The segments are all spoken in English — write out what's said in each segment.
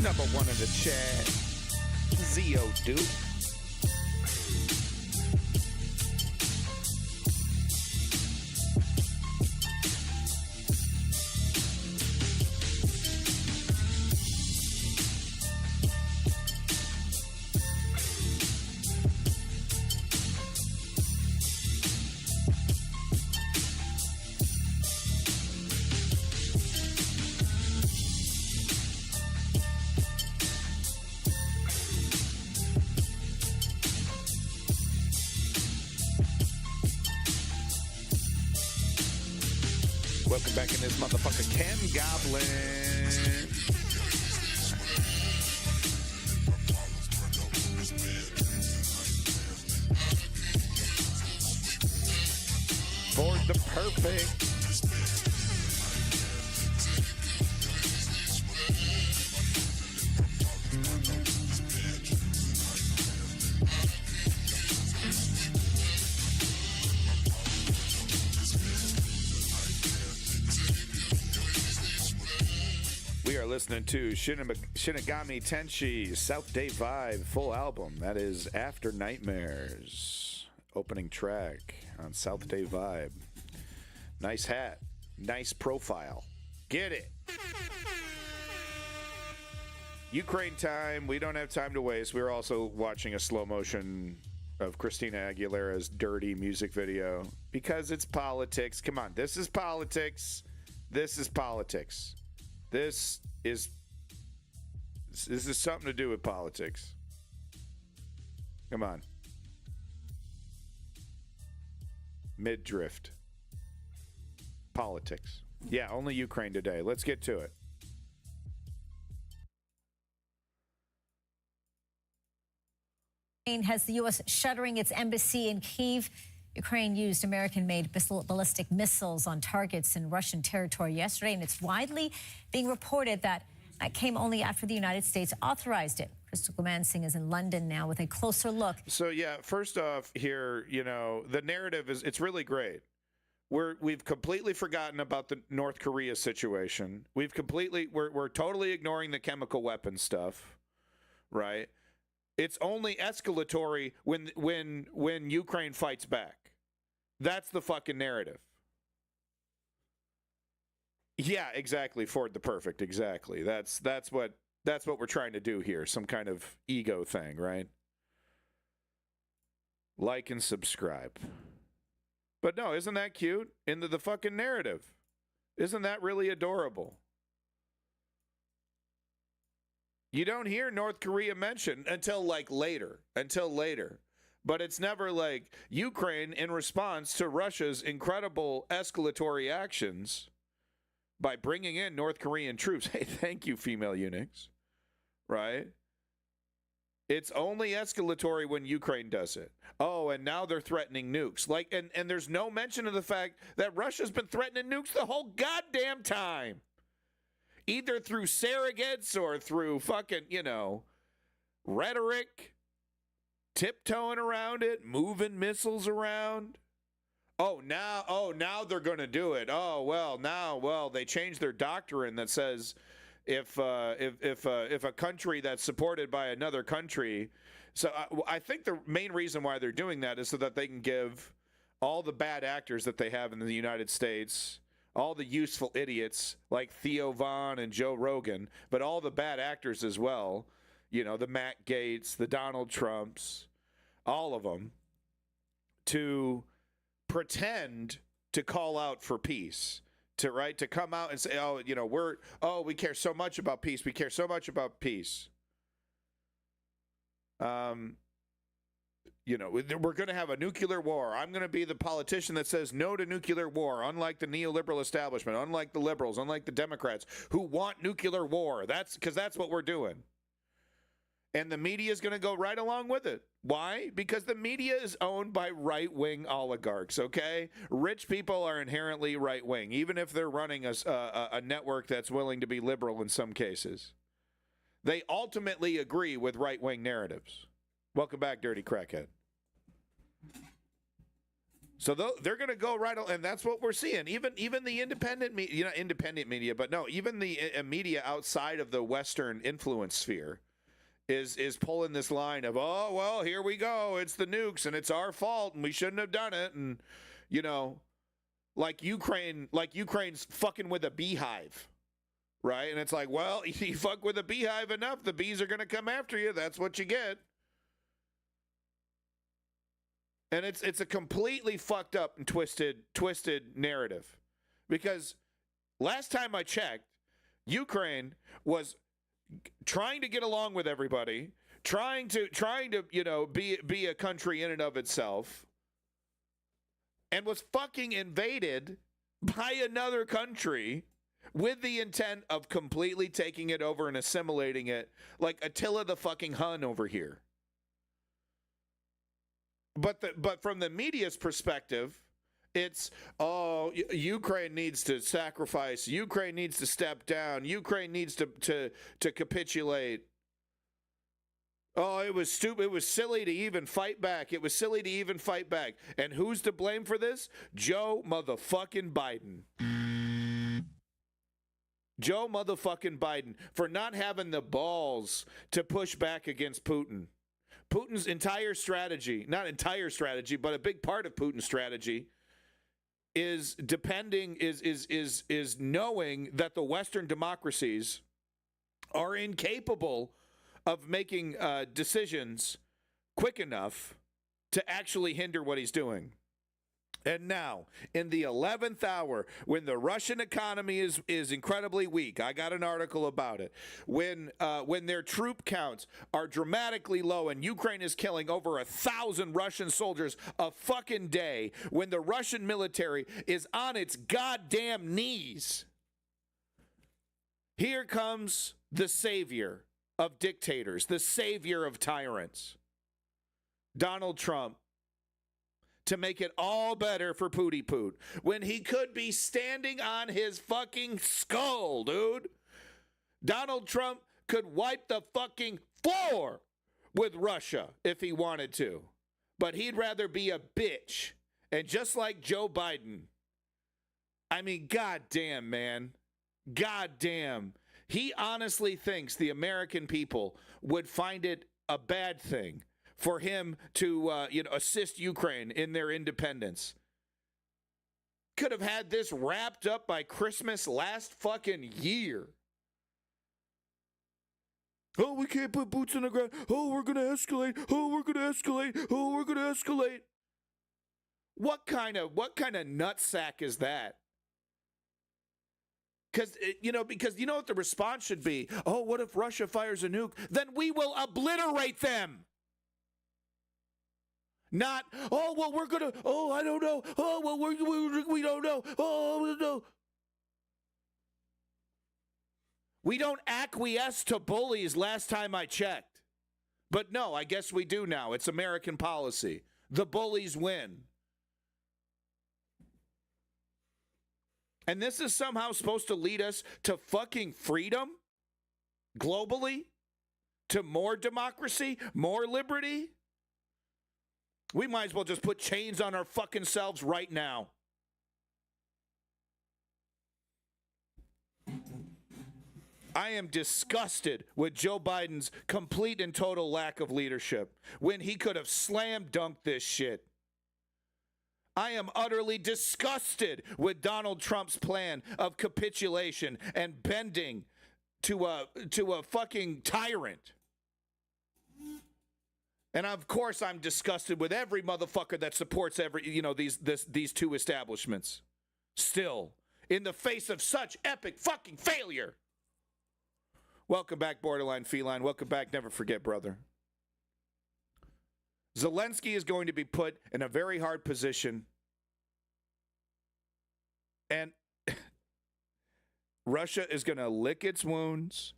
Number one in the chat, Zio Duke. Welcome back in this motherfucker, Ken Goblin. For the perfect. We are listening to Shinigami Tenshi South Day Vibe full album. That is After Nightmares. Opening track on South Day Vibe. Nice hat. Nice profile. Get it. Ukraine time. We don't have time to waste. We're also watching a slow motion of Christina Aguilera's dirty music video because it's politics. Come on. This is politics. This is politics. This is something to do with politics. Come on. Mid-drift. Politics. Yeah, only Ukraine today. Let's get to it. Has the U.S. shuttering its embassy in Kyiv. Ukraine used American-made ballistic missiles on targets in Russian territory yesterday, and it's widely being reported that it came only after the United States authorized it. Crystal Mansing is in London now with a closer look. So, yeah, first off here, you know, the narrative is, it's really great. We've completely forgotten about the North Korea situation. We're totally ignoring the chemical weapon stuff, right? It's only escalatory when Ukraine fights back. That's the fucking narrative. Yeah, exactly. Ford the perfect. Exactly. That's what we're trying to do here. Some kind of ego thing, right? Like and subscribe. But no, isn't that cute? Into the fucking narrative. Isn't that really adorable? You don't hear North Korea mentioned until later. But it's never like Ukraine in response to Russia's incredible escalatory actions by bringing in North Korean troops. Hey, thank you, female eunuchs. Right? It's only escalatory when Ukraine does it. Oh, and now they're threatening nukes. And there's no mention of the fact that Russia's been threatening nukes the whole goddamn time. Either through surrogates or through fucking, rhetoric, tiptoeing around it, moving missiles around. Now they're going to do it. Now they changed their doctrine that says if a country that's supported by another country. So I think the main reason why they're doing that is so that they can give all the bad actors that they have in the United States, all the useful idiots like Theo Von and Joe Rogan, but all the bad actors as well, the Matt Gaetz, the Donald Trumps, all of them, to pretend to call out for peace, to come out and say, we care so much about peace. We care so much about peace. We're going to have a nuclear war. I'm going to be the politician that says no to nuclear war, unlike the neoliberal establishment, unlike the liberals, unlike the Democrats who want nuclear war. That's what we're doing. And the media is going to go right along with it. Why? Because the media is owned by right-wing oligarchs, okay? Rich people are inherently right-wing, even if they're running a network that's willing to be liberal in some cases. They ultimately agree with right-wing narratives. Welcome back, Dirty Crackhead. So they're going to go right, and that's what we're seeing. Even the independent media, independent media, but no, even the media outside of the Western influence sphere is pulling this line of, oh well, here we go, it's the nukes and it's our fault and we shouldn't have done it, and like Ukraine's fucking with a beehive, right? And it's like, well, you fuck with a beehive enough, the bees are going to come after you. That's what you get. And it's a completely fucked up and twisted narrative, because last time I checked, Ukraine was trying to get along with everybody, trying to be a country in and of itself, and was fucking invaded by another country with the intent of completely taking it over and assimilating it, like Attila the fucking Hun over here. But from the media's perspective, it's, oh, Ukraine needs to sacrifice, Ukraine needs to step down, Ukraine needs to capitulate. Oh, it was stupid. It was silly to even fight back. It was silly to even fight back. And who's to blame for this? Joe motherfucking Biden. Joe motherfucking Biden for not having the balls to push back against Putin. Putin's entire strategy, not entire strategy, but a big part of Putin's strategy is knowing that the Western democracies are incapable of making decisions quick enough to actually hinder what he's doing. And now, in the 11th hour, when the Russian economy is incredibly weak, I got an article about it, when their troop counts are dramatically low and Ukraine is killing over 1,000 Russian soldiers a fucking day, when the Russian military is on its goddamn knees, here comes the savior of dictators, the savior of tyrants, Donald Trump, to make it all better for Pootie Poot, when he could be standing on his fucking skull, dude. Donald Trump could wipe the fucking floor with Russia if he wanted to, but he'd rather be a bitch. And just like Joe Biden, I mean, goddamn, man, goddamn, he honestly thinks the American people would find it a bad thing for him to assist Ukraine in their independence. Could have had this wrapped up by Christmas last fucking year. Oh, we can't put boots on the ground. Oh, we're going to escalate. Oh, we're going to escalate. Oh, we're going to escalate. What kind of nutsack is that? Because you know what the response should be? Oh, what if Russia fires a nuke? Then we will obliterate them. Not, oh, well, we're going to, oh, I don't know. Oh, well, we don't know. Oh, no. We don't acquiesce to bullies last time I checked. But no, I guess we do now. It's American policy. The bullies win. And this is somehow supposed to lead us to fucking freedom globally? To more democracy? More liberty? We might as well just put chains on our fucking selves right now. I am disgusted with Joe Biden's complete and total lack of leadership when he could have slam dunked this shit. I am utterly disgusted with Donald Trump's plan of capitulation and bending to a fucking tyrant. And of course, I'm disgusted with every motherfucker that supports these two establishments. Still, in the face of such epic fucking failure. Welcome back, Borderline Feline. Welcome back, Never Forget, brother. Zelensky is going to be put in a very hard position. And Russia is going to lick its wounds,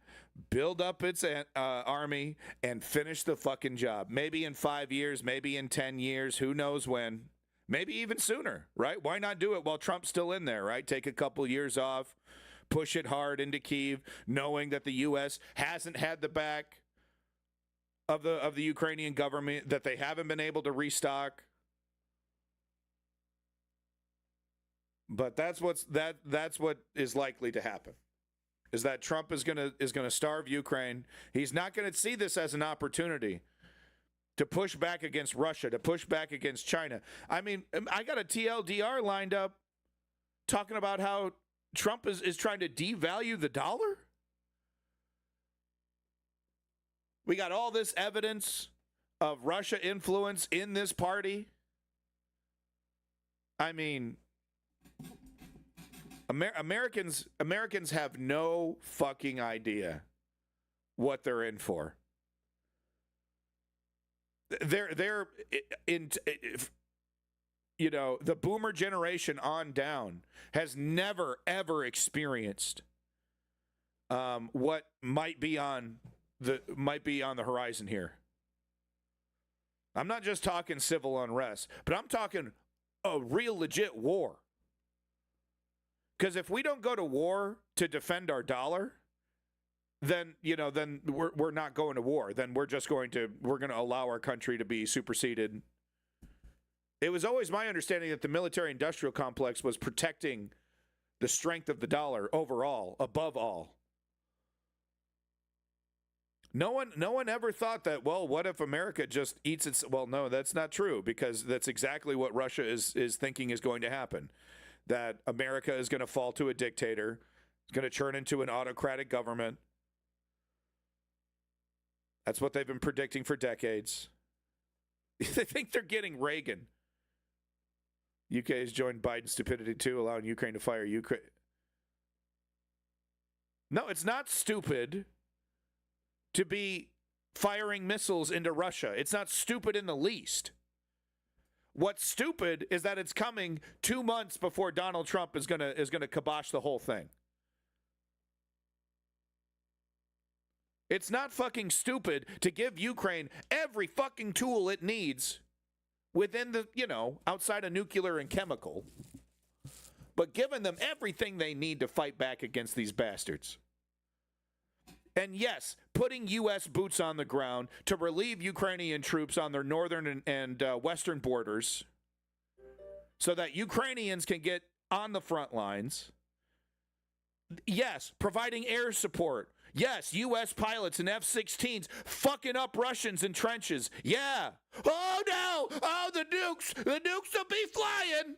build up its army, and finish the fucking job. Maybe in 5 years, maybe in 10 years, who knows when. Maybe even sooner, right? Why not do it while Trump's still in there, right? Take a couple years off, push it hard into Kyiv, knowing that the U.S. hasn't had the back of the Ukrainian government, that they haven't been able to restock. But that's what is likely to happen. Is that Trump is gonna starve Ukraine. He's not going to see this as an opportunity to push back against Russia, to push back against China. I mean, I got a TLDR lined up talking about how Trump is trying to devalue the dollar. We got all this evidence of Russia influence in this party. I mean, Americans have no fucking idea what they're in for. They're in, you know, the boomer generation on down has never ever experienced what might be on the horizon here. I'm not just talking civil unrest, but I'm talking a real legit war. Because if we don't go to war to defend our dollar, then we're not going to war. Then we're going to allow our country to be superseded. It was always my understanding that the military-industrial complex was protecting the strength of the dollar overall, above all. No one ever thought that, well, what if America just eats its... Well, no, that's not true, because that's exactly what Russia is thinking is going to happen. That America is going to fall to a dictator. It's going to turn into an autocratic government. That's what they've been predicting for decades. They think they're getting Reagan. UK has joined Biden's stupidity too, allowing Ukraine to fire Ukraine. No, it's not stupid to be firing missiles into Russia. It's not stupid in the least. What's stupid is that it's coming 2 months before Donald Trump is gonna kibosh the whole thing. It's not fucking stupid to give Ukraine every fucking tool it needs within the, outside of nuclear and chemical, but giving them everything they need to fight back against these bastards. And yes, putting U.S. boots on the ground to relieve Ukrainian troops on their northern and western borders so that Ukrainians can get on the front lines. Yes, providing air support. Yes, U.S. pilots and F-16s fucking up Russians in trenches. Yeah. Oh, no. Oh, the nukes. The nukes will be flying.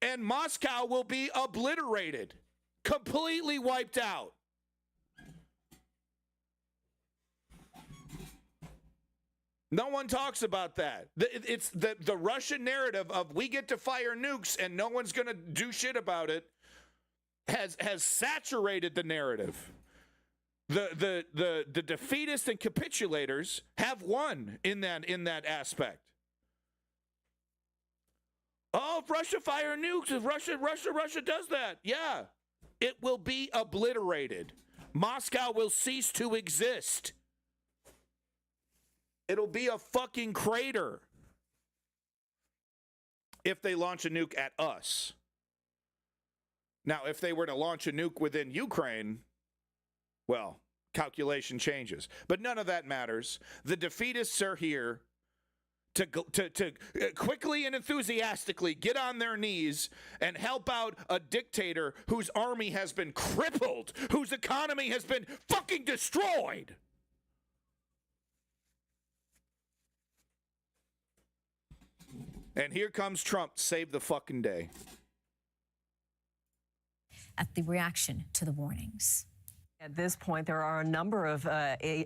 And Moscow will be obliterated. Completely wiped out. No one talks about that. It's the Russian narrative of we get to fire nukes and no one's going to do shit about it has saturated the narrative. The defeatists and capitulators have won in that aspect. Oh, if Russia fire nukes, if Russia does that, yeah, it will be obliterated. Moscow will cease to exist. It'll be a fucking crater if they launch a nuke at us. Now, if they were to launch a nuke within Ukraine, well, calculation changes. But none of that matters. The defeatists are here to quickly and enthusiastically get on their knees and help out a dictator whose army has been crippled, whose economy has been fucking destroyed. And here comes Trump, save the fucking day. At the reaction to the warnings. At this point, there are a number of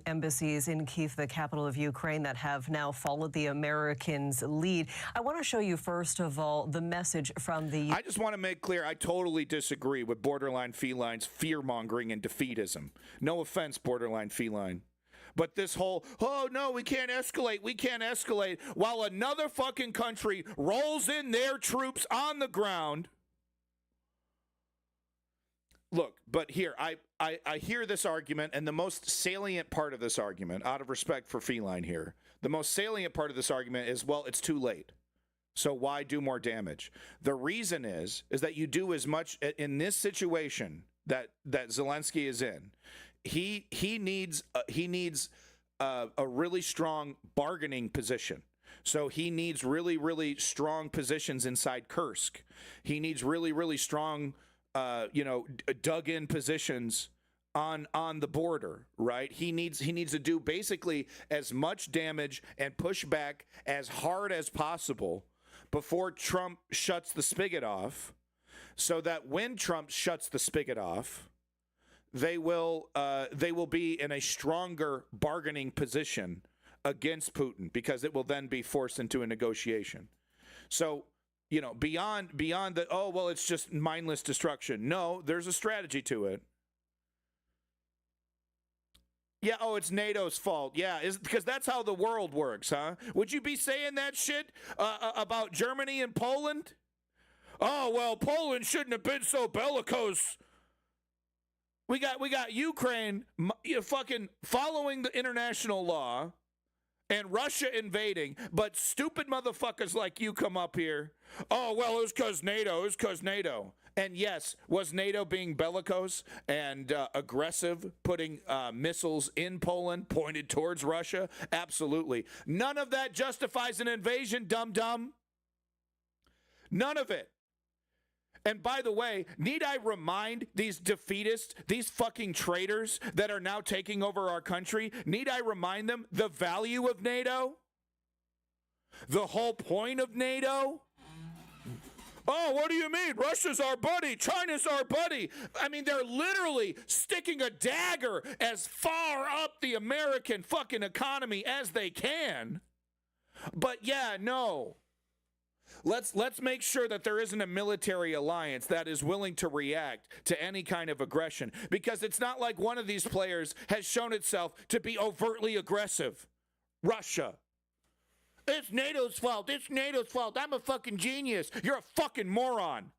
embassies in Kyiv, the capital of Ukraine, that have now followed the Americans' lead. I want to show you, first of all, the message from the... I just want to make clear, I totally disagree with borderline felines, fear-mongering, and defeatism. No offense, borderline feline. But this whole, oh, no, we can't escalate, while another fucking country rolls in their troops on the ground. Look, but here, I hear this argument, and the most salient part of this argument, out of respect for feline here, the most salient part of this argument is, well, it's too late. So why do more damage? The reason is that you do as much in this situation that Zelensky is in. He needs a really strong bargaining position, So he needs really, really strong positions inside Kursk. He needs really, really strong, dug-in positions on the border, right? He needs to do basically as much damage and push back as hard as possible before Trump shuts the spigot off, so that when Trump shuts the spigot off, they will be in a stronger bargaining position against Putin, because it will then be forced into a negotiation. So, beyond the, oh, well, it's just mindless destruction. No, there's a strategy to it. Yeah, oh, it's NATO's fault. Yeah, because that's how the world works, huh? Would you be saying that shit about Germany and Poland? Oh, well, Poland shouldn't have been so bellicose. We got Ukraine fucking following the international law and Russia invading, but stupid motherfuckers like you come up here. Oh, well, it was because NATO. And yes, was NATO being bellicose and aggressive, putting missiles in Poland pointed towards Russia? Absolutely. None of that justifies an invasion, dum-dum. None of it. And by the way, need I remind these defeatists, these fucking traitors that are now taking over our country, need I remind them the value of NATO? The whole point of NATO? Oh, what do you mean? Russia's our buddy. China's our buddy. I mean, they're literally sticking a dagger as far up the American fucking economy as they can. But yeah, no. Let's make sure that there isn't a military alliance that is willing to react to any kind of aggression, because it's not like one of these players has shown itself to be overtly aggressive. Russia. It's NATO's fault. It's NATO's fault. I'm a fucking genius. You're a fucking moron.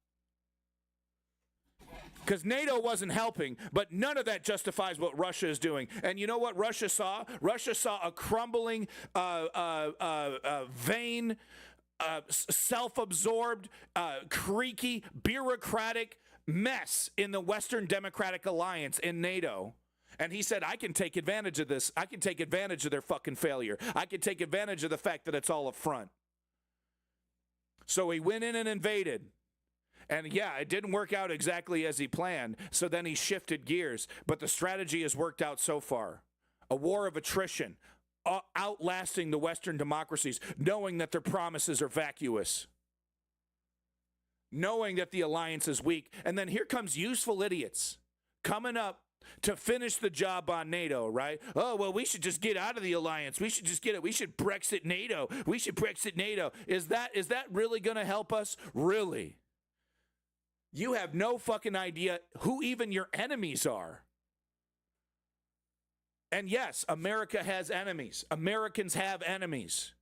Because NATO wasn't helping, but none of that justifies what Russia is doing. And you know what Russia saw? Russia saw a crumbling, vain, self-absorbed, creaky, bureaucratic mess in the Western Democratic Alliance in NATO. And he said, I can take advantage of this. I can take advantage of their fucking failure. I can take advantage of the fact that it's all a front. So he went in and invaded. And yeah, it didn't work out exactly as he planned. So then he shifted gears. But the strategy has worked out so far. A war of attrition, outlasting the Western democracies, knowing that their promises are vacuous, knowing that the alliance is weak. And then here comes useful idiots coming up to finish the job on NATO, right? Oh, well, we should just get out of the alliance. We should just get it. We should Brexit NATO. We should Brexit NATO. Is that really going to help us? Really? You have no fucking idea who even your enemies are. And yes, America has enemies. Americans have enemies.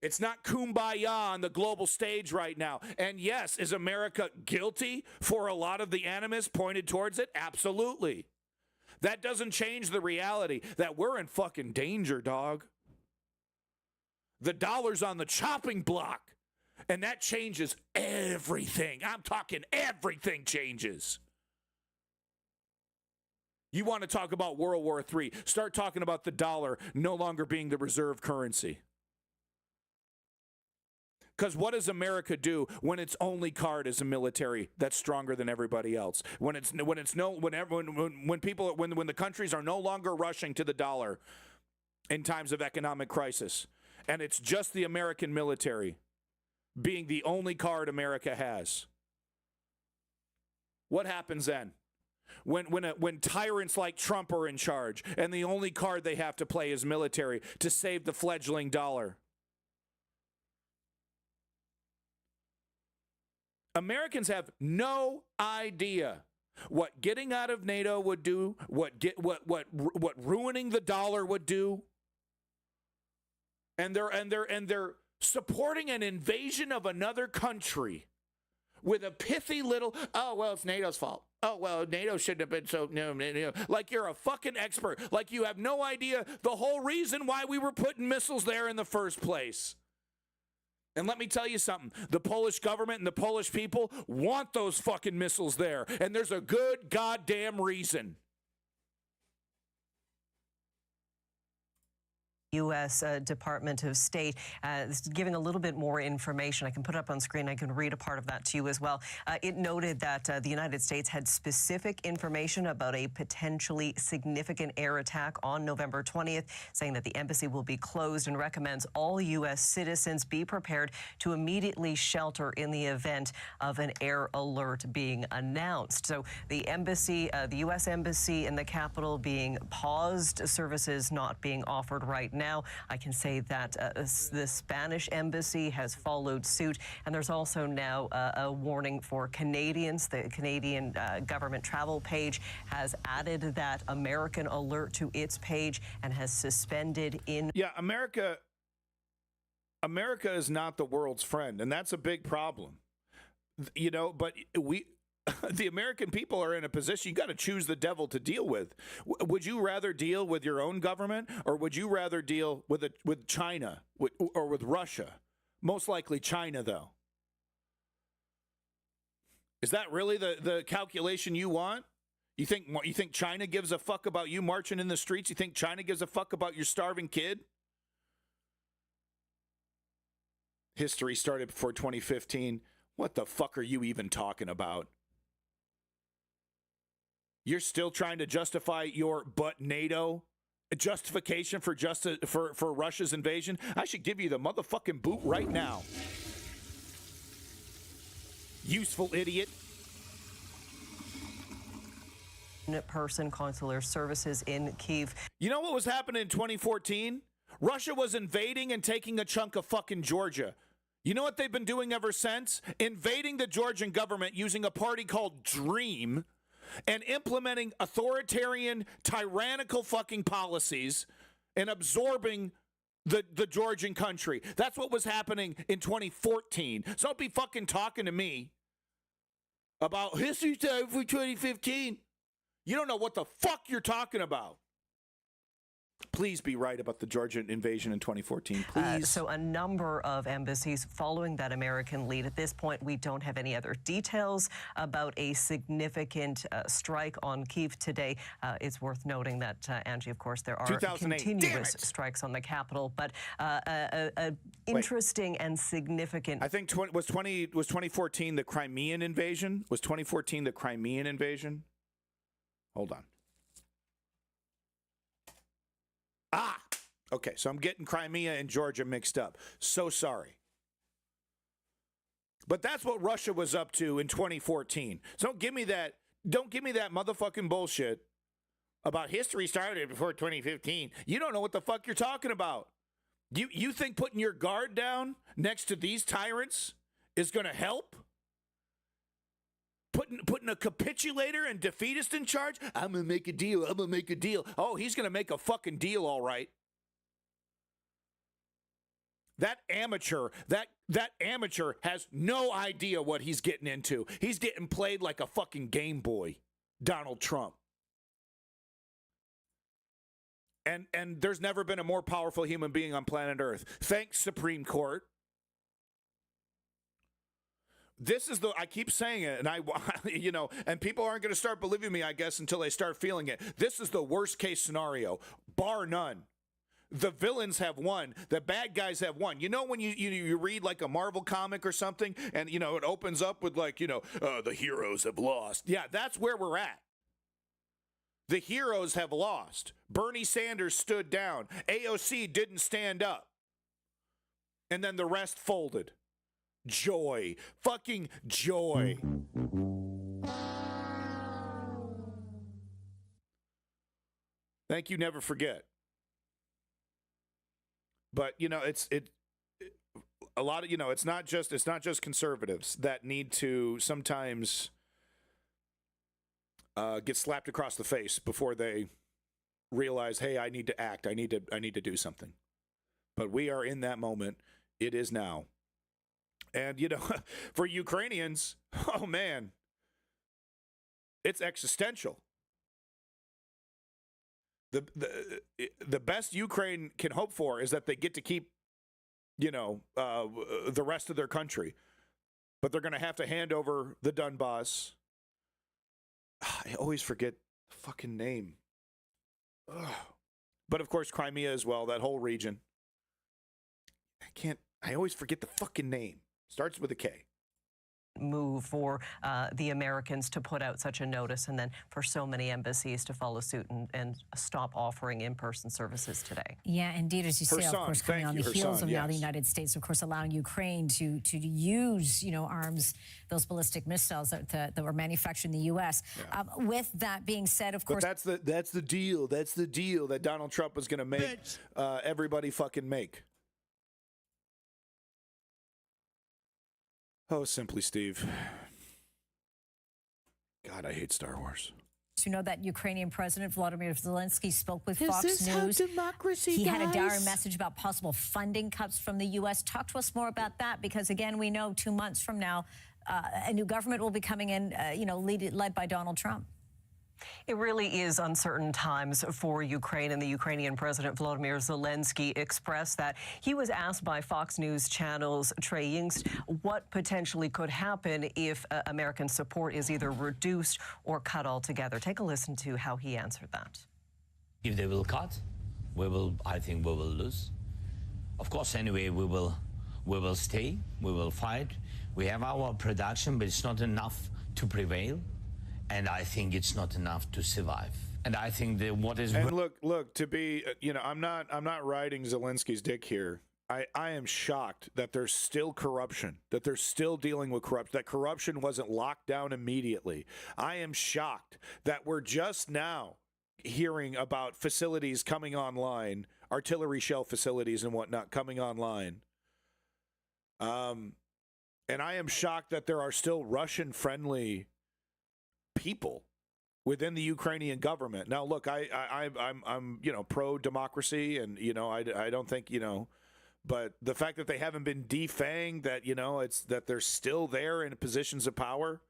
It's not kumbaya on the global stage right now. And yes, is America guilty for a lot of the animus pointed towards it? Absolutely. That doesn't change the reality that we're in fucking danger, dog. The dollar's on the chopping block, and that changes everything. I'm talking everything changes. You want to talk about World War III, start talking about the dollar no longer being the reserve currency. Because what does America do when its only card is a military that's stronger than everybody else? When the countries are no longer rushing to the dollar in times of economic crisis, and it's just the American military being the only card America has. What happens then? When tyrants like Trump are in charge and the only card they have to play is military to save the fledgling dollar. Americans have no idea what getting out of NATO would do, what ruining the dollar would do. And they're supporting an invasion of another country with a pithy little, oh, well, it's NATO's fault. Oh, well, NATO shouldn't have been so, no. Like you're a fucking expert. Like you have no idea the whole reason why we were putting missiles there in the first place. And let me tell you something. The Polish government and the Polish people want those fucking missiles there. And there's a good goddamn reason. U.S. Department of State giving a little bit more information. I can put it up on screen. I can read a part of that to you as well. It noted that the United States had specific information about a potentially significant air attack on November 20th, saying that the embassy will be closed and recommends all U.S. citizens be prepared to immediately shelter in the event of an air alert being announced. So the embassy, the U.S. embassy in the capital being paused, services not being offered right now. I can say that the Spanish embassy has followed suit, and there's also now a warning for Canadians. The Canadian government travel page has added that American alert to its page and has suspended in. Yeah, America is not the world's friend, and that's a big problem. You know, but the American people are in a position, you got to choose the devil to deal with. Would you rather deal with your own government, or would you rather deal with China or with Russia? Most likely China, though. Is that really the calculation you want? You think China gives a fuck about you marching in the streets? You think China gives a fuck about your starving kid? History started before 2015. What the fuck are you even talking about? You're still trying to justify your NATO justification for Russia's invasion? I should give you the motherfucking boot right now. Useful idiot. Person consular services in Kyiv. You know what was happening in 2014? Russia was invading and taking a chunk of fucking Georgia. You know what they've been doing ever since? Invading the Georgian government using a party called Dream and implementing authoritarian, tyrannical fucking policies and absorbing the Georgian country. That's what was happening in 2014. So don't be fucking talking to me about history time for 2015. You don't know what the fuck you're talking about. Please be right about the Georgian invasion in 2014, please. So a number of embassies following that American lead. At this point, we don't have any other details about a significant strike on Kyiv today. It's worth noting that, Angie, of course, there are continuous strikes on the capital, but interesting and significant. I think was 2014 the Crimean invasion? Was 2014 the Crimean invasion? Hold on. Okay, so I'm getting Crimea and Georgia mixed up. So sorry. But that's what Russia was up to in 2014. So don't give me that motherfucking bullshit about history started before 2015. You don't know what the fuck you're talking about. You think putting your guard down next to these tyrants is going to help? Putting a capitulator and defeatist in charge? I'm going to make a deal. I'm going to make a deal. Oh, he's going to make a fucking deal, all right. That amateur has no idea what he's getting into. He's getting played like a fucking Game Boy, Donald Trump. And there's never been a more powerful human being on planet Earth. Thanks, Supreme Court. This is I keep saying it, and and people aren't going to start believing me, I guess, until they start feeling it. This is the worst case scenario, bar none. The villains have won. The bad guys have won. You know when you read like a Marvel comic or something, and it opens up with the heroes have lost. Yeah, that's where we're at. The heroes have lost. Bernie Sanders stood down. AOC didn't stand up. And then the rest folded. Joy. Fucking joy. Thank you, never forget. But it's a lot of it's not just conservatives that need to sometimes get slapped across the face before they realize, hey, I need to act. I need to do something. But we are in that moment. It is now. And for Ukrainians, oh man, it's existential. The best Ukraine can hope for is that they get to keep, the rest of their country, but they're going to have to hand over the Donbass. I always forget the fucking name. Ugh. But of course, Crimea as well, that whole region. I always forget the fucking name. Starts with a K. Move for the Americans to put out such a notice, and then for so many embassies to follow suit and stop offering in-person services today. Yeah, indeed, as you say, of course, coming on the heels of now the United States, of course, allowing Ukraine to use, arms, those ballistic missiles that were manufactured in the U.S. Yeah. With that being said, of course, but that's the deal. That's the deal that Donald Trump was going to make everybody fucking make. Oh, Simply Steve. God, I hate Star Wars. You know that Ukrainian President Volodymyr Zelensky spoke with Fox News. How democracy, he had a dire message about possible funding cuts from the U.S. Talk to us more about that, because again, we know 2 months from now, a new government will be coming in, led by Donald Trump. It really is uncertain times for Ukraine, and the Ukrainian President Volodymyr Zelensky expressed that. He was asked by Fox News Channel's Trey Yingst what potentially could happen if American support is either reduced or cut altogether. Take a listen to how he answered that. If they will cut, I think we will lose. Of course, anyway, we will stay, we will fight. We have our production, but it's not enough to prevail. And I think it's not enough to survive. And I think that what is... And look, to be, I'm not riding Zelensky's dick here. I am shocked that there's still corruption, that they're still dealing with corruption, that corruption wasn't locked down immediately. I am shocked that we're just now hearing about facilities coming online, artillery shell facilities and whatnot coming online. And I am shocked that there are still Russian-friendly people within the Ukrainian government. Now, look, I'm pro democracy, and I don't think but the fact that they haven't been defanged, that it's that they're still there in positions of power,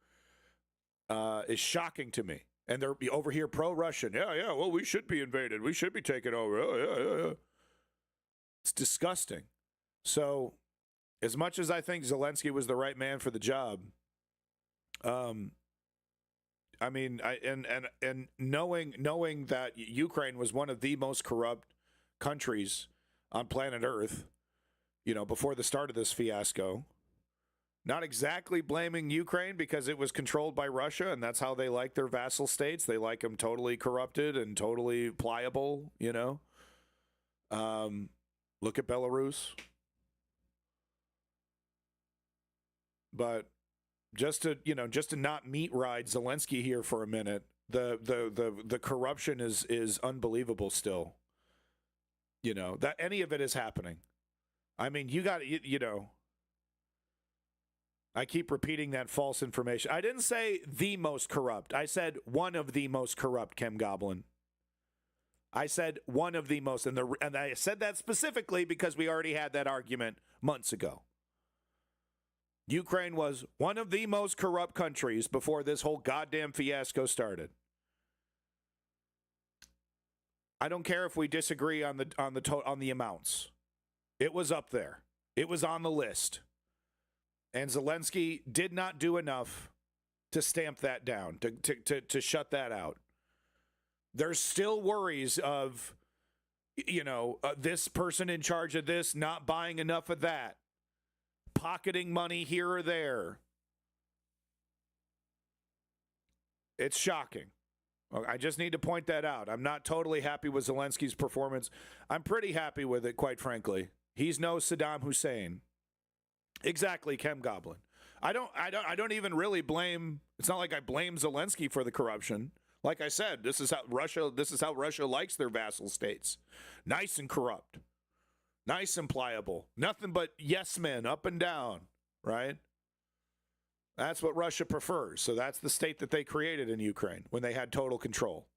is shocking to me. And they're over here pro-Russian. Yeah. Well, we should be invaded. We should be taken over. Oh, yeah. It's disgusting. So, as much as I think Zelensky was the right man for the job, I mean, and knowing that Ukraine was one of the most corrupt countries on planet Earth, before the start of this fiasco, not exactly blaming Ukraine because it was controlled by Russia, and that's how they like their vassal states. They like them totally corrupted and totally pliable, Look at Belarus. But just to not meat ride Zelensky here for a minute, the corruption is unbelievable still. That any of it is happening. I mean, I keep repeating that false information. I didn't say the most corrupt. I said one of the most corrupt, Kem Goblin. I said one of the most, and I said that specifically because we already had that argument months ago. Ukraine was one of the most corrupt countries before this whole goddamn fiasco started. I don't care if we disagree on the amounts. It was up there. It was on the list. And Zelensky did not do enough to stamp that down, to shut that out. There's still worries of, this person in charge of this not buying enough of that, pocketing money here or there. It's shocking. I just need to point that out. I'm not totally happy with Zelensky's performance. I'm pretty happy with it, quite frankly. He's no Saddam Hussein. Exactly, Kem Goblin. I don't even really blame. It's not like I blame Zelensky for the corruption. Like I said, this is how Russia likes their vassal states. Nice and corrupt. Nice and pliable. Nothing but yes men up and down, right? That's what Russia prefers. So that's the state that they created in Ukraine when they had total control.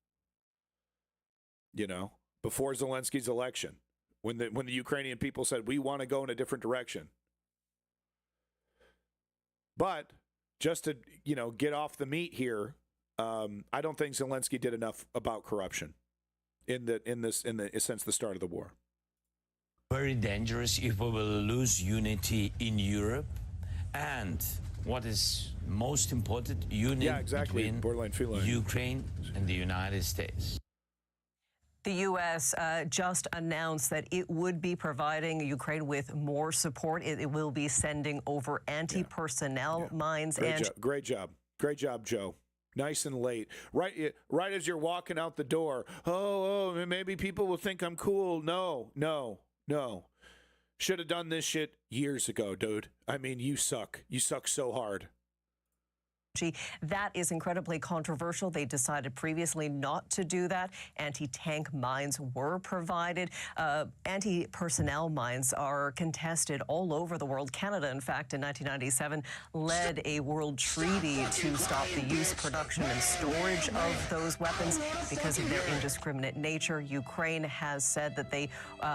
Before Zelensky's election, when the Ukrainian people said, we want to go in a different direction. But just to, get off the meat here, I don't think Zelensky did enough about corruption since the start of the war. Very dangerous if we will lose unity in Europe, and what is most important, unity between Ukraine and the United States. The U.S. Just announced that it would be providing Ukraine with more support. It will be sending over anti-personnel mines. Great job, Joe. Nice and late, right as you're walking out the door. Oh, maybe people will think I'm cool. No. Should have done this shit years ago, dude. I mean, you suck. You suck so hard. That is incredibly controversial. They decided previously not to do that. Anti-tank mines were provided. Anti-personnel mines are contested all over the world. Canada, in fact, in 1997, led a world treaty to stop the use, production, and storage of those weapons because of their indiscriminate nature. Ukraine has said that they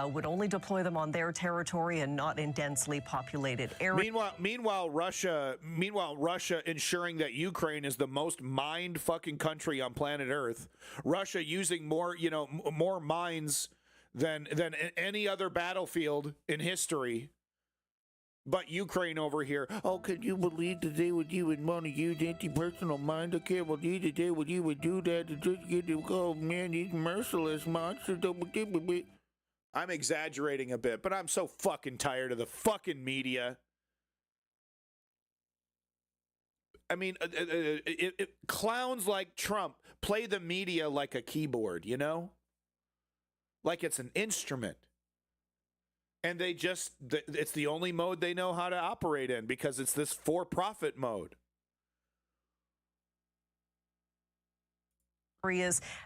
would only deploy them on their territory and not in densely populated areas. Meanwhile, Russia ensuring that Ukraine is the most mined fucking country on planet Earth. Russia using more mines than any other battlefield in history. But Ukraine over here, oh, can you believe that they would even want to use anti-personal mines? I can't believe that they would even do that to just get to go, man, these merciless monsters. I'm exaggerating a bit, but I'm so fucking tired of the fucking media. I mean, clowns like Trump play the media like a keyboard, you know? Like it's an instrument. And it's the only mode they know how to operate in because it's this for-profit mode.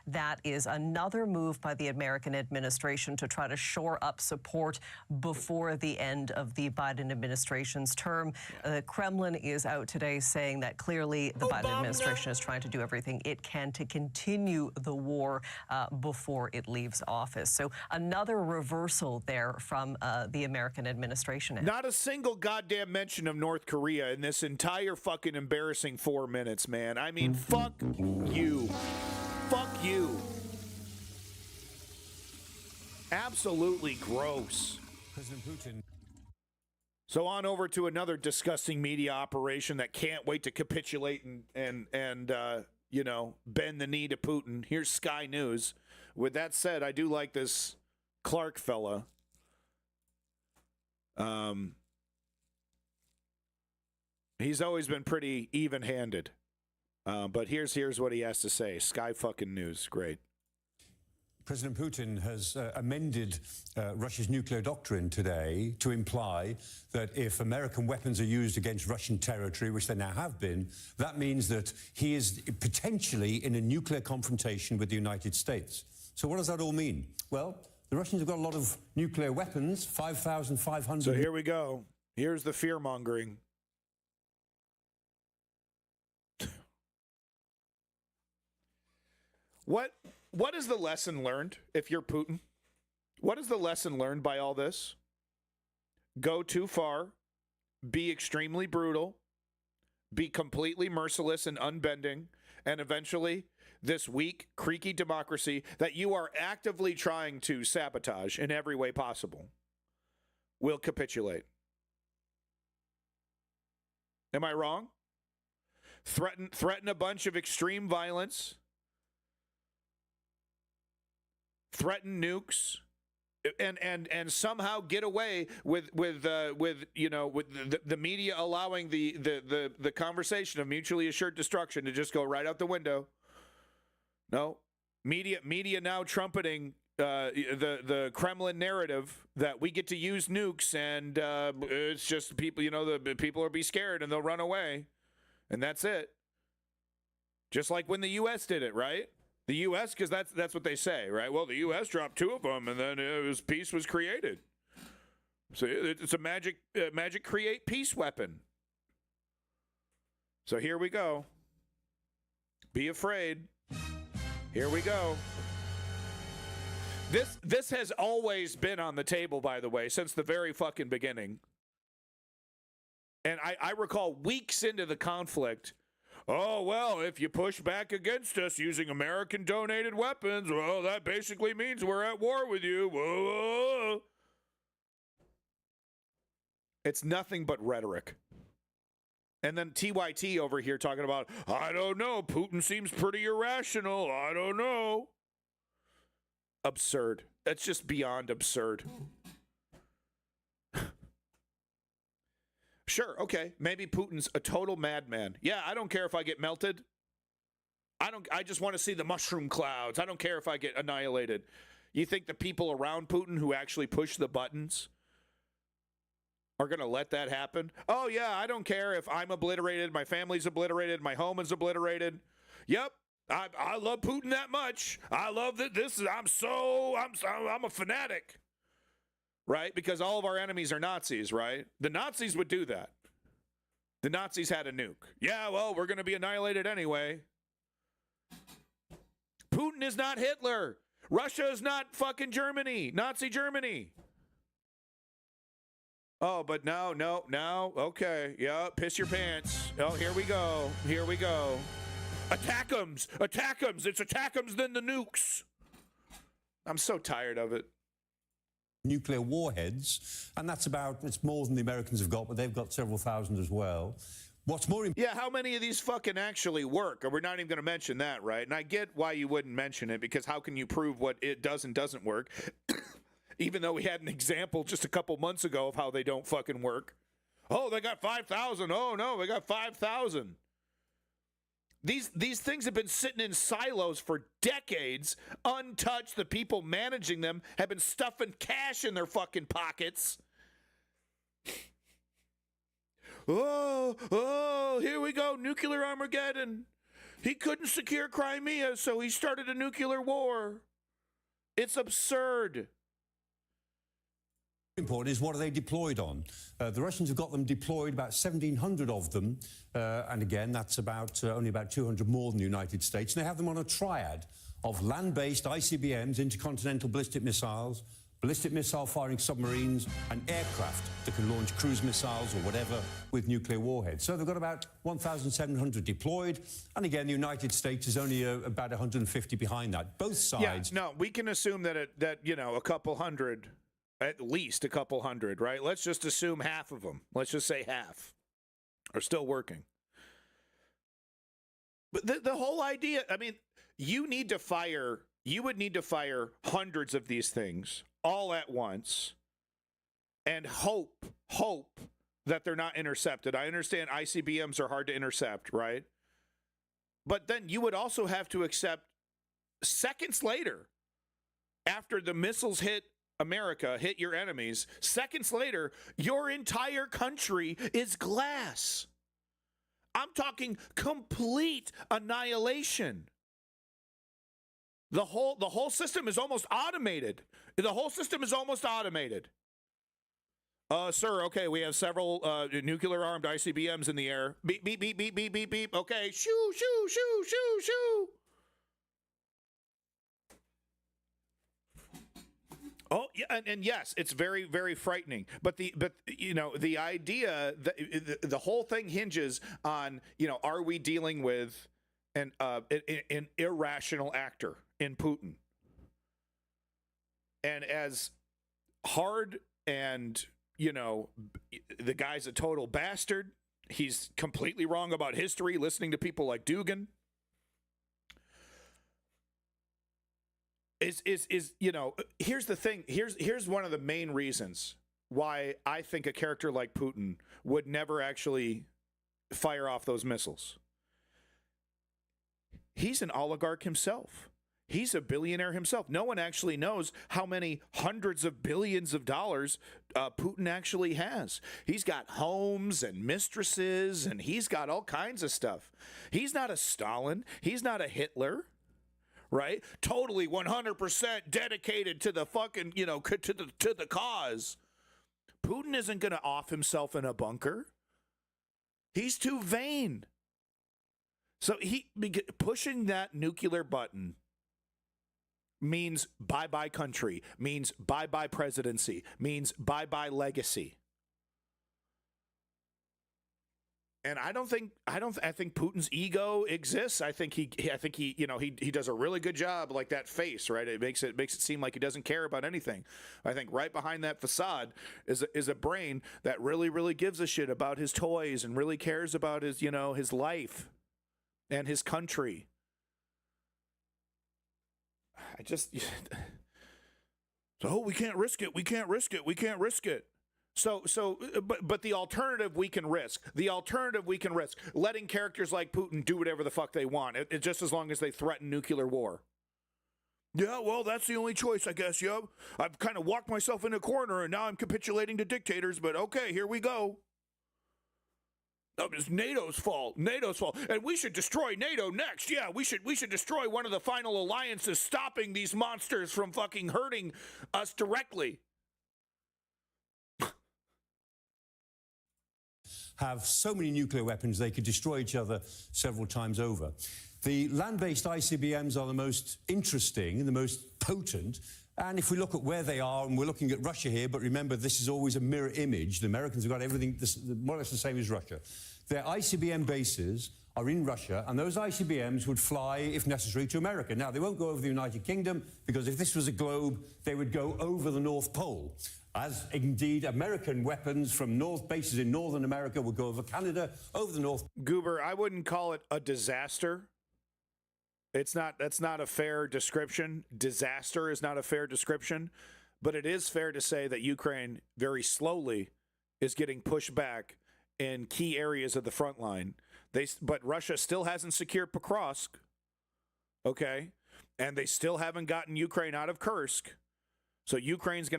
That is another move by the American administration to try to shore up support before the end of the Biden administration's term. The Kremlin is out today saying that clearly the Biden administration is trying to do everything it can to continue the war before it leaves office. So another reversal there from the American administration. Not a single goddamn mention of North Korea in this entire fucking embarrassing 4 minutes, man. I mean, fuck you. Fuck you. Absolutely gross. President Putin. So on over to another disgusting media operation that can't wait to capitulate and bend the knee to Putin. Here's Sky News. With that said, I do like this Clark fella. He's always been pretty even-handed. But here's what he has to say. Sky fucking News. Great. President Putin has amended Russia's nuclear doctrine today to imply that if American weapons are used against Russian territory, which they now have been, that means that he is potentially in a nuclear confrontation with the United States. So what does that all mean? Well, the Russians have got a lot of nuclear weapons, 5,500. So here we go. Here's the fear-mongering. What is the lesson learned if you're Putin? What is the lesson learned by all this? Go too far, be extremely brutal, be completely merciless and unbending, and eventually this weak, creaky democracy that you are actively trying to sabotage in every way possible will capitulate. Am I wrong? Threaten a bunch of extreme violence. Threaten nukes, and somehow get away with the media allowing the conversation of mutually assured destruction to just go right out the window. No, media now trumpeting the Kremlin narrative that we get to use nukes and it's just people. The people will be scared and they'll run away, and that's it. Just like when the U.S. did it, right? The U.S., because that's what they say, right? Well, the U.S. dropped 2 of them, and then peace was created. So it's a magic create peace weapon. So here we go. Be afraid. Here we go. This has always been on the table, by the way, since the very fucking beginning. And I recall weeks into the conflict. Oh, well, if you push back against us using American-donated weapons, well, that basically means we're at war with you. Whoa, whoa. It's nothing but rhetoric. And then TYT over here talking about, I don't know, Putin seems pretty irrational. I don't know. Absurd. That's just beyond absurd. Sure, okay, maybe Putin's a total madman. Yeah, I don't care if I get melted. I just want to see the mushroom clouds. I don't care if I get annihilated. You think the people around Putin who actually push the buttons are going to let that happen? Oh, yeah, I don't care if I'm obliterated, my family's obliterated, my home is obliterated. Yep, I love Putin that much. I love that I'm a fanatic. Right? Because all of our enemies are Nazis, right? The Nazis would do that. The Nazis had a nuke. Yeah, well, we're going to be annihilated anyway. Putin is not Hitler. Russia is not fucking Germany, Nazi Germany. Oh, but no, okay. Yeah, piss your pants. Oh, here we go. Attack 'ems. It's attack 'ems, then the nukes. I'm so tired of it. Nuclear warheads, and it's more than the Americans have got, but they've got several thousand as well. What's more important... Yeah, how many of these fucking actually work? And we're not even going to mention that, right? And I get why you wouldn't mention it, because how can you prove what it does and doesn't work? Even though we had an example just a couple months ago of how they don't fucking work. Oh, they got 5,000. Oh, no, they got 5,000. These things have been sitting in silos for decades, untouched. The people managing them have been stuffing cash in their fucking pockets. Oh, here we go, nuclear Armageddon. He couldn't secure Crimea, so he started a nuclear war. It's absurd. Important is what are they deployed on? The Russians have got them deployed, about 1,700 of them, and again, that's only about 200 more than the United States. And they have them on a triad of land-based ICBMs, intercontinental ballistic missiles, ballistic missile-firing submarines, and aircraft that can launch cruise missiles or whatever with nuclear warheads. So they've got about 1,700 deployed, and again, the United States is only about 150 behind that. Both sides. Yeah, no, we can assume that a couple hundred. At least a couple hundred, right? Let's just assume half of them. Let's just say half are still working. But the whole idea, I mean, you would need to fire hundreds of these things all at once and hope that they're not intercepted. I understand ICBMs are hard to intercept, right? But then you would also have to accept seconds later, after the missiles hit America, hit your enemies, seconds later, your entire country is glass. I'm talking complete annihilation. The whole system is almost automated. The whole system is almost automated. Sir, okay, we have several nuclear-armed ICBMs in the air. Beep, beep, beep, beep, beep, beep, beep. Okay, shoo, shoo, shoo, shoo, shoo. Oh yeah, and yes, it's very, very frightening. But the idea that the whole thing hinges on, are we dealing with an irrational actor in Putin? And as hard and the guy's a total bastard. He's completely wrong about history. Listening to people like Dugan. Here's the thing. Here's one of the main reasons why I think a character like Putin would never actually fire off those missiles. He's an oligarch himself. He's a billionaire himself. No one actually knows how many hundreds of billions of dollars Putin actually has. He's got homes and mistresses, and he's got all kinds of stuff. He's not a Stalin. He's not a Hitler. Right? Totally 100% dedicated to the fucking, to the cause. Putin isn't going to off himself in a bunker. He's too vain. So pushing that nuclear button means bye-bye country, means bye-bye presidency, means bye-bye legacy. And I think Putin's ego exists. I think he does a really good job, like that face, right? It makes it seem like he doesn't care about anything. I think right behind that facade is a brain that really, really gives a shit about his toys and really cares about his life and his country. So we can't risk it. We can't risk it. We can't risk it. But the alternative we can risk. The alternative we can risk. Letting characters like Putin do whatever the fuck they want. It just as long as they threaten nuclear war. Yeah, well, that's the only choice, I guess, yeah. I've kind of walked myself in a corner, and now I'm capitulating to dictators, but okay, here we go. Oh, it's NATO's fault. NATO's fault. And we should destroy NATO next. Yeah, we should destroy one of the final alliances, stopping these monsters from fucking hurting us directly. Have so many nuclear weapons they could destroy each other several times over. The land-based ICBMs are the most interesting and the most potent. And if we look at where they are, and we're looking at Russia here, but remember, this is always a mirror image. The Americans have got everything more or less the same as Russia. Their ICBM bases are in Russia, and those ICBMs would fly, if necessary, to America. Now, they won't go over the United Kingdom, because if this was a globe, they would go over the North Pole. As indeed American weapons from bases in Northern America would go over Canada, over the North. Goober, I wouldn't call it a disaster. That's not a fair description. Disaster is not a fair description, but it is fair to say that Ukraine very slowly is getting pushed back in key areas of the front line. But Russia still hasn't secured Pokrovsk, okay, and they still haven't gotten Ukraine out of Kursk. So Ukraine's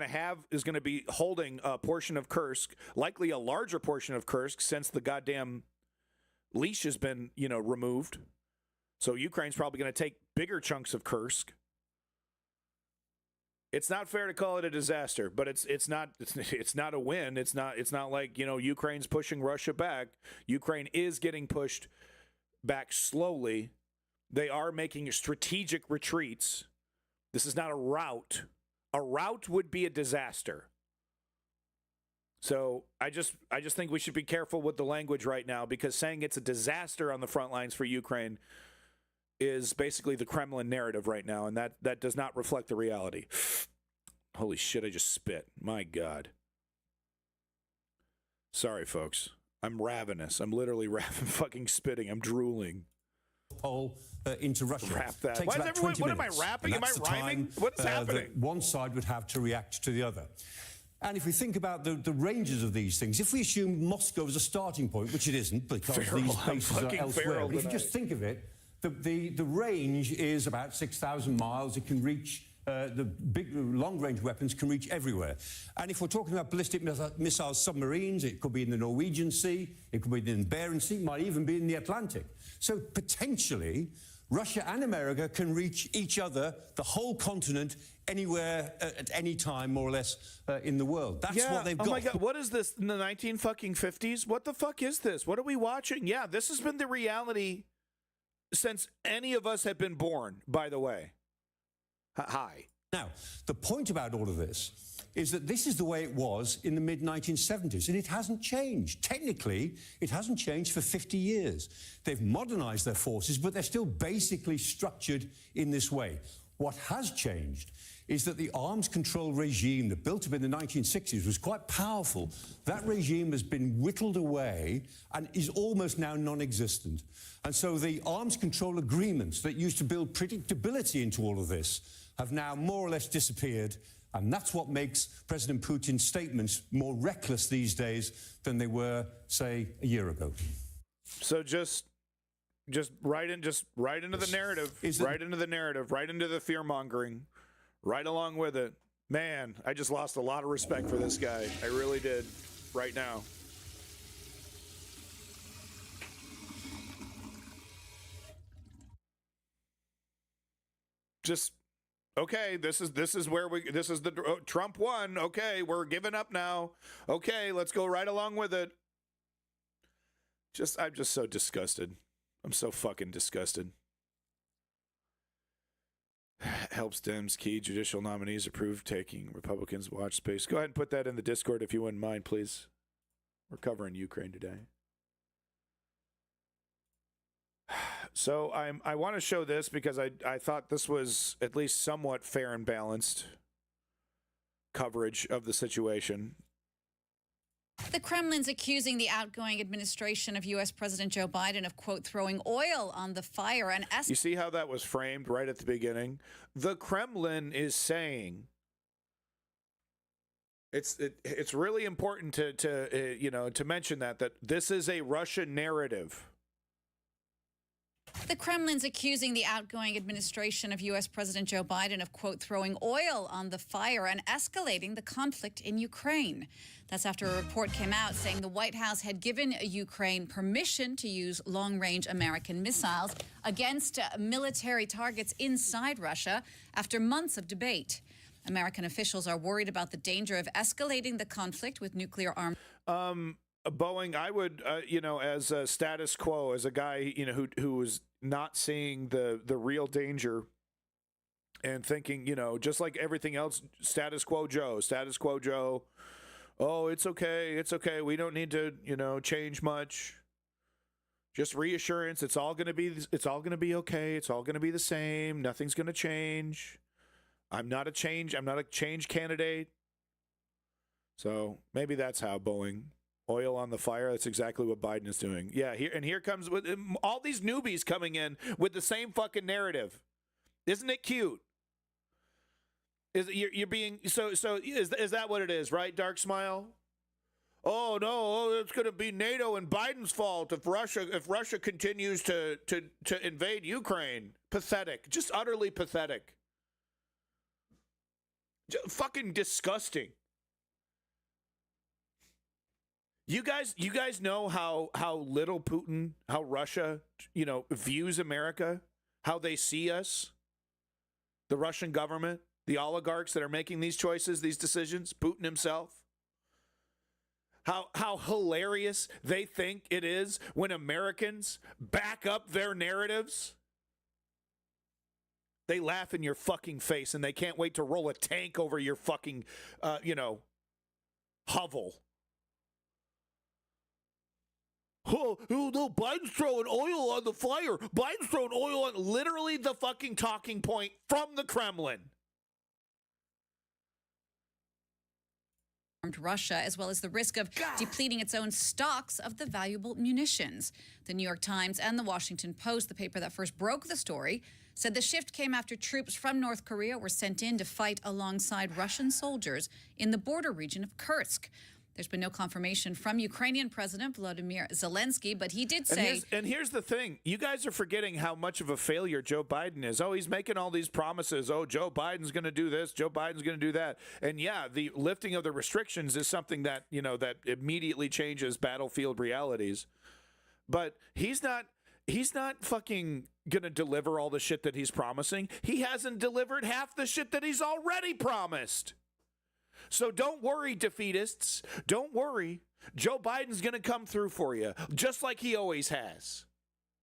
is going to be holding a portion of Kursk, likely a larger portion of Kursk, since the goddamn leash has been, removed. So Ukraine's probably going to take bigger chunks of Kursk. It's not fair to call it a disaster, but it's not a win. It's not like, Ukraine's pushing Russia back. Ukraine is getting pushed back slowly. They are making strategic retreats. This is not a rout. A rout would be a disaster. So I just think we should be careful with the language right now, because saying it's a disaster on the front lines for Ukraine is basically the Kremlin narrative right now, and that does not reflect the reality. Holy shit, I just spit. My God. Sorry, folks. I'm ravenous. I'm literally fucking spitting. I'm drooling. Pole into Russia. Rap that. Takes about 20 what am I minutes. rapping? Am I rhyming? What's happening? That one side would have to react to the other. And if we think about the ranges of these things, if we assume Moscow as a starting point, which it isn't, because these bases are elsewhere, but if you just think of it, the range is about 6,000 miles. It can reach, the big long-range weapons can reach everywhere. And if we're talking about ballistic missile submarines, it could be in the Norwegian Sea, it could be in the Bering Sea, might even be in the Atlantic. So potentially, Russia and America can reach each other, the whole continent, anywhere, at any time, more or less, in the world. That's what they've got. Oh my God, what is this, in the 1950s? What the fuck is this? What are we watching? Yeah, this has been the reality since any of us have been born, by the way. Hi. Now, the point about all of this is that this is the way it was in the mid-1970s, and it hasn't changed. Technically, it hasn't changed for 50 years. They've modernized their forces, but they're still basically structured in this way. What has changed is that the arms control regime that built up in the 1960s was quite powerful. That regime has been whittled away and is almost now non-existent. And so the arms control agreements that used to build predictability into all of this have now more or less disappeared. And that's what makes President Putin's statements more reckless these days than they were, say, a year ago. So just right into the narrative, right into the narrative, right into the fear-mongering, right along with it. Man, I just lost a lot of respect for this guy. I really did right now. Just okay, this is the Trump won. Okay, we're giving up now. Okay, let's go right along with it. I'm just so disgusted. I'm so fucking disgusted. Helps Dems key judicial nominees approve taking Republicans watch space. Go ahead and put that in the Discord if you wouldn't mind, please. We're covering Ukraine today. So I want to show this because I thought this was at least somewhat fair and balanced coverage of the situation. The Kremlin's accusing the outgoing administration of U.S. President Joe Biden of, quote, throwing oil on the fire. And you see how that was framed right at the beginning? The Kremlin is saying It's really important to mention that this is a Russian narrative. The Kremlin's accusing the outgoing administration of U.S. President Joe Biden of, quote, throwing oil on the fire and escalating the conflict in Ukraine. That's after a report came out saying the White House had given Ukraine permission to use long-range American missiles against military targets inside Russia after months of debate. American officials are worried about the danger of escalating the conflict with nuclear arms. Boeing, I would, as a status quo, as a guy, who was not seeing the real danger and thinking, just like everything else, status quo Joe. Oh, it's okay. We don't need to, change much. Just reassurance. It's all going to be okay. It's all going to be the same. Nothing's going to change. I'm not a change candidate. So maybe that's how Boeing. Oil on the fire. That's exactly what Biden is doing. Yeah, here comes with all these newbies coming in with the same fucking narrative. Isn't it cute? You're being is that what it is, right? Dark Smile. Oh no, it's going to be NATO and Biden's fault if Russia continues to invade Ukraine. Pathetic. Just utterly pathetic. Just fucking disgusting. You guys know how little Putin, how Russia, views America, how they see us, the Russian government, the oligarchs that are making these choices, these decisions, Putin himself. How hilarious they think it is when Americans back up their narratives. They laugh in your fucking face and they can't wait to roll a tank over your fucking, hovel. Oh, no, Biden's throwing oil on the fire. Biden's throwing oil on literally the fucking talking point from the Kremlin. Russia, as well as the risk of depleting its own stocks of the valuable munitions. The New York Times and the Washington Post, the paper that first broke the story, said the shift came after troops from North Korea were sent in to fight alongside Russian soldiers in the border region of Kursk. There's been no confirmation from Ukrainian President Volodymyr Zelensky, but he did say... And here's the thing. You guys are forgetting how much of a failure Joe Biden is. Oh, he's making all these promises. Oh, Joe Biden's going to do this. Joe Biden's going to do that. And yeah, the lifting of the restrictions is something that, that immediately changes battlefield realities. But he's not fucking going to deliver all the shit that he's promising. He hasn't delivered half the shit that he's already promised. So don't worry, defeatists. Don't worry. Joe Biden's going to come through for you, just like he always has.